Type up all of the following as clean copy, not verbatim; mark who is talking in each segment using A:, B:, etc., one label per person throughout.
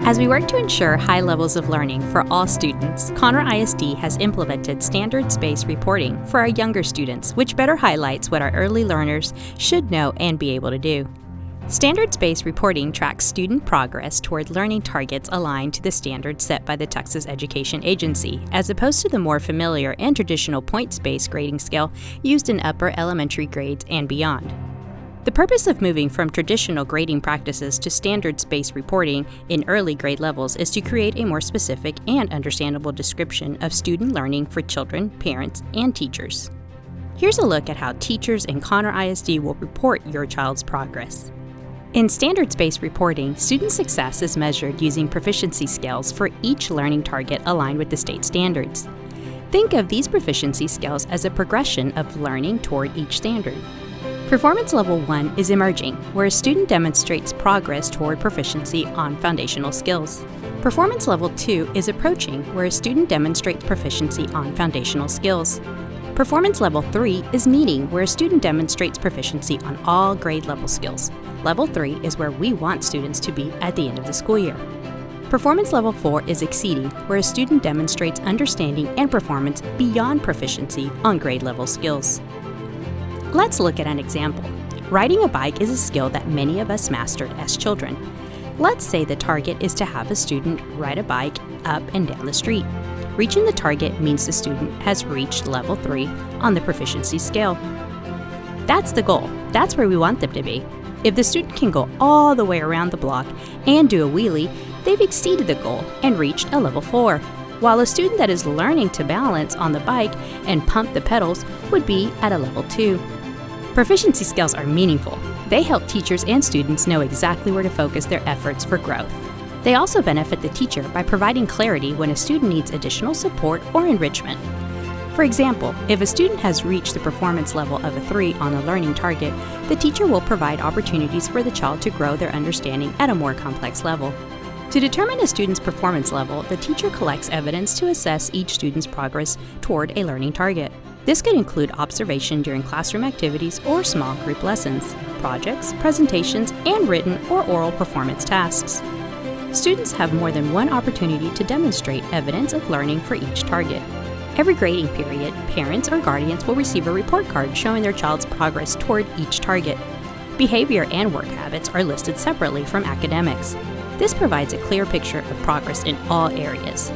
A: As we work to ensure high levels of learning for all students, Conroe ISD has implemented standards-based reporting for our younger students, which better highlights what our early learners should know and be able to do. Standards-based reporting tracks student progress toward learning targets aligned to the standards set by the Texas Education Agency, as opposed to the more familiar and traditional points-based grading scale used in upper elementary grades and beyond. The purpose of moving from traditional grading practices to standards-based reporting in early grade levels is to create a more specific and understandable description of student learning for children, parents, and teachers. Here's a look at how teachers in Conroe ISD will report your child's progress. In standards-based reporting, student success is measured using proficiency scales for each learning target aligned with the state standards. Think of these proficiency scales as a progression of learning toward each standard. Performance Level 1 is emerging, where a student demonstrates progress toward proficiency on foundational skills. Performance Level 2 is approaching, where a student demonstrates proficiency on foundational skills. Performance Level 3 is meeting, where a student demonstrates proficiency on all grade level skills. Level 3 is where we want students to be at the end of the school year. Performance Level 4 is exceeding, where a student demonstrates understanding and performance beyond proficiency on grade level skills. Let's look at an example. Riding a bike is a skill that many of us mastered as children. Let's say the target is to have a student ride a bike up and down the street. Reaching the target means the student has reached Level 3 on the proficiency scale. That's the goal. That's where we want them to be. If the student can go all the way around the block and do a wheelie, they've exceeded the goal and reached a Level 4. While a student that is learning to balance on the bike and pump the pedals would be at a Level 2. Proficiency scales are meaningful. They help teachers and students know exactly where to focus their efforts for growth. They also benefit the teacher by providing clarity when a student needs additional support or enrichment. For example, if a student has reached the performance level of a 3 on a learning target, the teacher will provide opportunities for the child to grow their understanding at a more complex level. To determine a student's performance level, the teacher collects evidence to assess each student's progress toward a learning target. This could include observation during classroom activities or small group lessons, projects, presentations, and written or oral performance tasks. Students have more than one opportunity to demonstrate evidence of learning for each target. Every grading period, parents or guardians will receive a report card showing their child's progress toward each target. Behavior and work habits are listed separately from academics. This provides a clear picture of progress in all areas.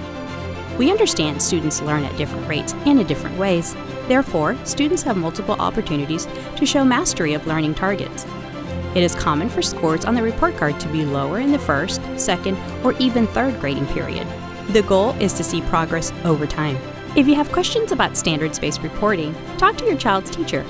A: We understand students learn at different rates and in different ways. Therefore, students have multiple opportunities to show mastery of learning targets. It is common for scores on the report card to be lower in the first, second, or even third grading period. The goal is to see progress over time. If you have questions about standards-based reporting, talk to your child's teacher.